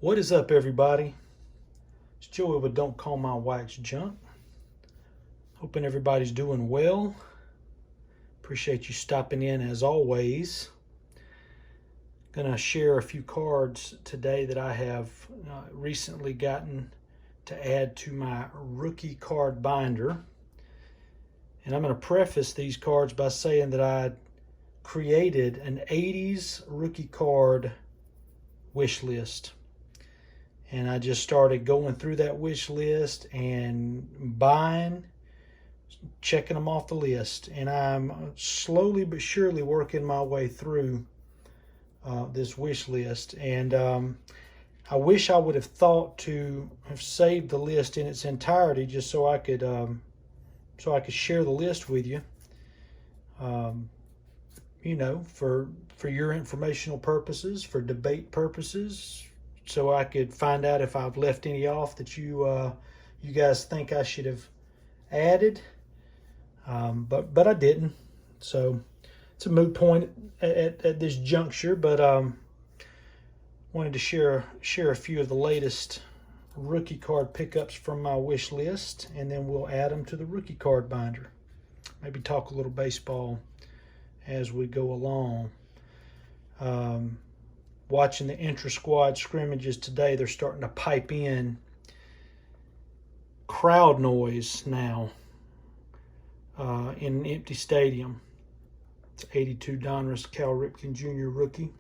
What is up, everybody? It's Joey with Don't Call My Wax Junk. Hoping everybody's doing well. Appreciate you stopping in as always. Gonna share a few cards today that I have recently gotten to add to my rookie card binder. And I'm gonna preface these cards by saying that I created an 80s rookie card wish list. And I just started going through that wish list and buying, checking them off the list. And I'm slowly but surely working my way through this wish list. And I wish I would have thought to have saved the list in its entirety just so I could share the list with you. For your informational purposes, for debate purposes, so I could find out if I've left any off that you guys think I should have added, but I didn't. So it's a moot point at this juncture. But wanted to share a few of the latest rookie card pickups from my wish list, and then we'll add them to the rookie card binder. Maybe talk a little baseball as we go along. Watching the intra-squad scrimmages today, they're starting to pipe in crowd noise now in an empty stadium. It's 82 Donruss Cal Ripken Jr. rookie.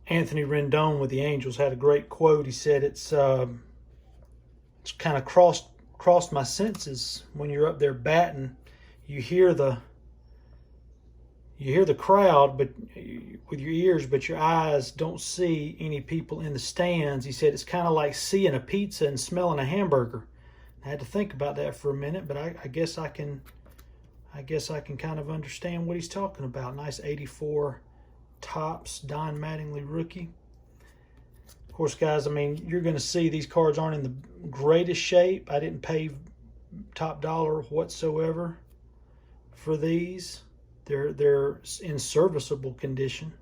Anthony Rendon with the Angels had a great quote. He said, it's kind of crossed my senses when you're up there batting. You hear the crowd but with your ears, but your eyes don't see any people in the stands. He said it's kind of like seeing a pizza and smelling a hamburger. I had to think about that for a minute, but I guess I can kind of understand what he's talking about. Nice 84 Topps Don Mattingly rookie. Of course, guys, I mean, you're going to see these cards aren't in the greatest shape. I didn't pay top dollar whatsoever for these. They're in serviceable condition.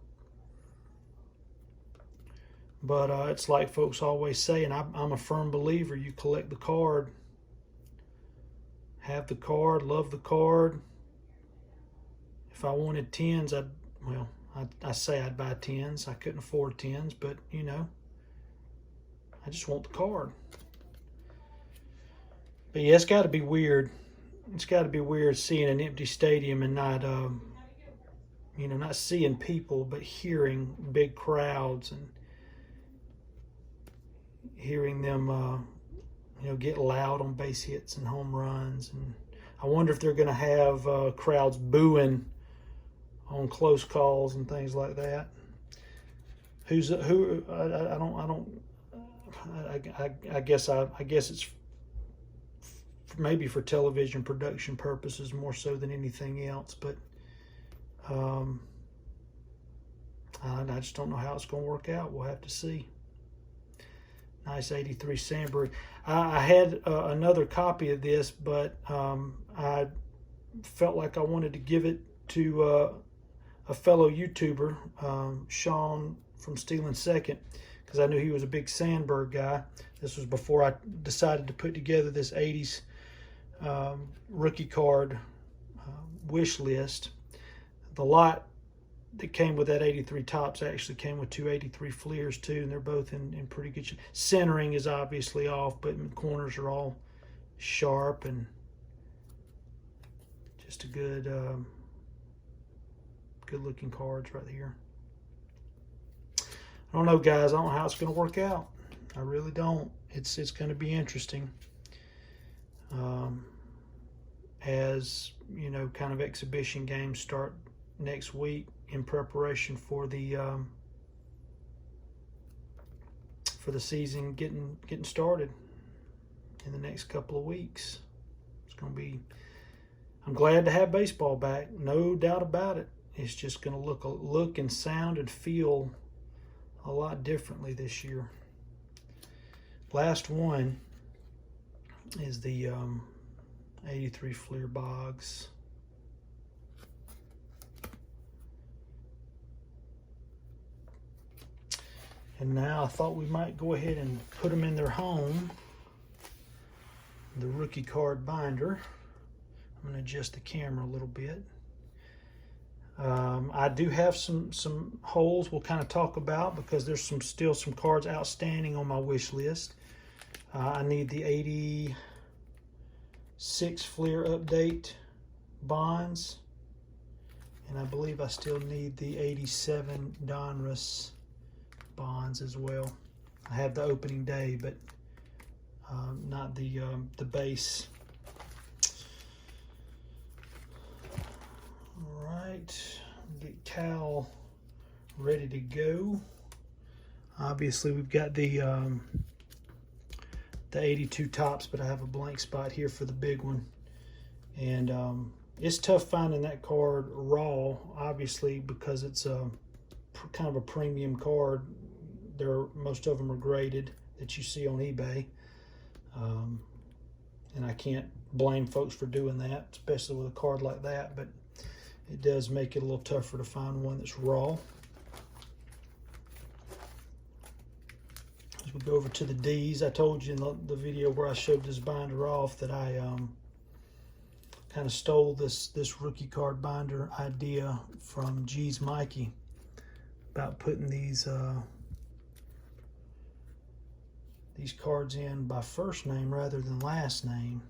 But it's like folks always say, and I'm a firm believer, you collect the card, have the card, love the card. If I wanted 10s, I say I'd buy 10s. I couldn't afford 10s, but, I just want the card. But yeah, it's got to be weird. It's got to be weird seeing an empty stadium and not seeing people, but hearing big crowds and hearing them, get loud on base hits and home runs. And I wonder if they're going to have crowds booing on close calls and things like that. I guess it's maybe for television production purposes more so than anything else, but I just don't know how it's going to work out. We'll have to see. Nice 83 Sandberg. I had another copy of this, but I felt like I wanted to give it to a fellow YouTuber, Sean from Stealing Second, because I knew he was a big Sandberg guy. This was before I decided to put together this 80s rookie card wish list. The lot that came with that 83 Topps actually came with two 83 Fleers too, and they're both in pretty good shape. Centering is obviously off, but the corners are all sharp and just a good looking cards right here. I don't know, guys. I don't know how it's going to work out. I really don't. It's going to be interesting. As kind of exhibition games start next week in preparation for the season getting started in the next couple of weeks. It's going to be. I'm glad to have baseball back, no doubt about it. It's just going to look and sound and feel a lot differently this year. Last one is the 83 Fleer Boggs. And now I thought we might go ahead and put them in their home. The rookie card binder. I'm going to adjust the camera a little bit. I do have some holes we'll kind of talk about because there's still some cards outstanding on my wish list. I need the 86 Fleer update bonds, and I believe I still need the 87 Donruss bonds as well. I have the opening day, but not the base. All right, get Cal ready to go. Obviously, we've got the 82 tops, but I have a blank spot here for the big one. And it's tough finding that card raw, obviously, because it's kind of a premium card. Most of them are graded that you see on eBay. And I can't blame folks for doing that, especially with a card like that, but it does make it a little tougher to find one that's raw. As we go over to the D's, I told you in the video where I showed this binder off that I kind of stole this rookie card binder idea from G's Mikey about putting these cards in by first name rather than last name.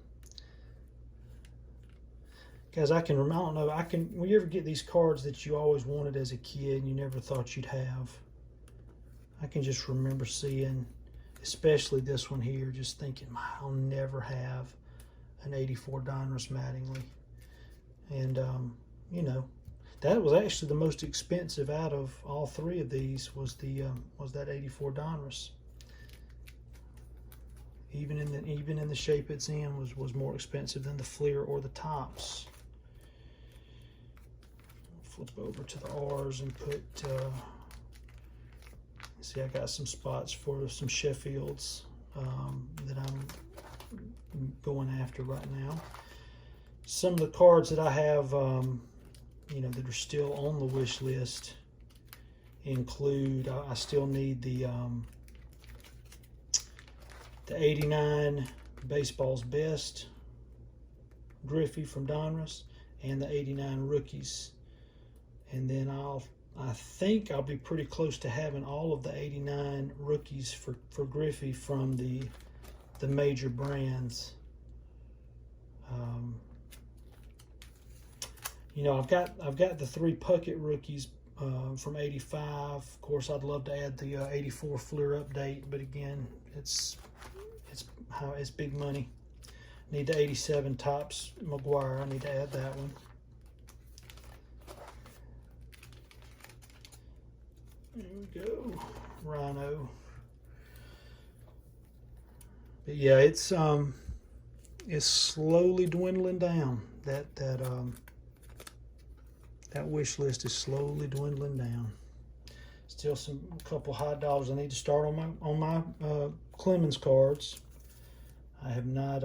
Guys, I don't know, when you ever get these cards that you always wanted as a kid and you never thought you'd have, I can just remember seeing, especially this one here, just thinking, I'll never have an 84 Donruss Mattingly. And, you know, that was actually the most expensive out of all three of these was that 84 Donruss. Even in the shape it's in was more expensive than the Fleer or the tops. Flip over to the R's and put, see, I got some spots for some Sheffields that I'm going after right now. Some of the cards that I have, you know, that are still on the wish list include, I still need the 89 Baseball's Best Griffey from Donruss and the 89 Rookies. And then I think I'll be pretty close to having all of the 89 Rookies for Griffey from the major brands. You know, I've got the 3 Puckett Rookies from 85. Of course, I'd love to add the 84 Fleer update, but again, it's big money. Need the 87 Topps McGuire. I need to add that one. There we go, Rhino. But yeah, it's slowly dwindling down. That wish list is slowly dwindling down. Still a couple high dollars I need to start on my Clemens cards. I have not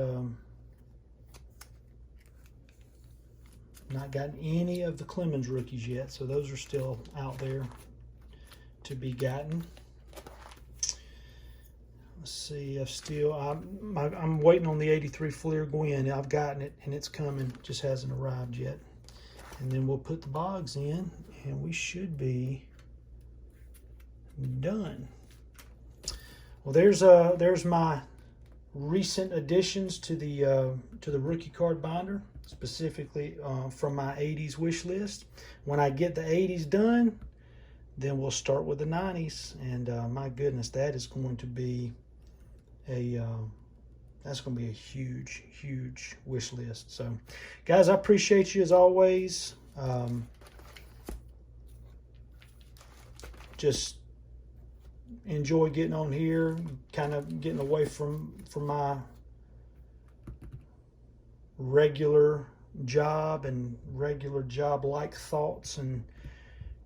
gotten any of the Clemens rookies yet, so those are still out there to be gotten. Let's see, I'm waiting on the 83 Fleer Gwynn. I've gotten it and it's coming, just hasn't arrived yet. And then we'll put the Boggs in and we should be done. Well, there's my recent additions to the rookie card binder, specifically from my 80s wish list. When I get the 80s done, then we'll start with the 90s, and my goodness, that is going to be a huge wish list. So, guys, I appreciate you as always. Just enjoy getting on here, kind of getting away from my regular job and regular job-like thoughts, and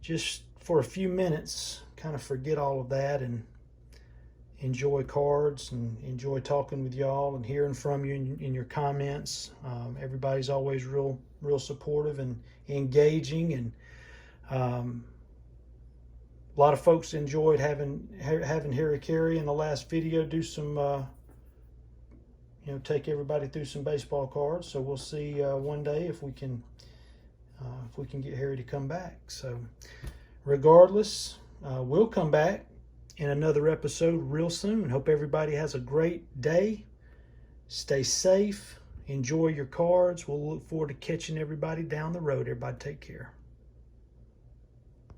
just for a few minutes kind of forget all of that and enjoy cards and enjoy talking with y'all and hearing from you in your comments. Everybody's always real supportive and engaging, and A lot of folks enjoyed having Harry Carey in the last video do some, take everybody through some baseball cards. So we'll see one day if we can get Harry to come back. So regardless, we'll come back in another episode real soon. Hope everybody has a great day. Stay safe. Enjoy your cards. We'll look forward to catching everybody down the road. Everybody take care.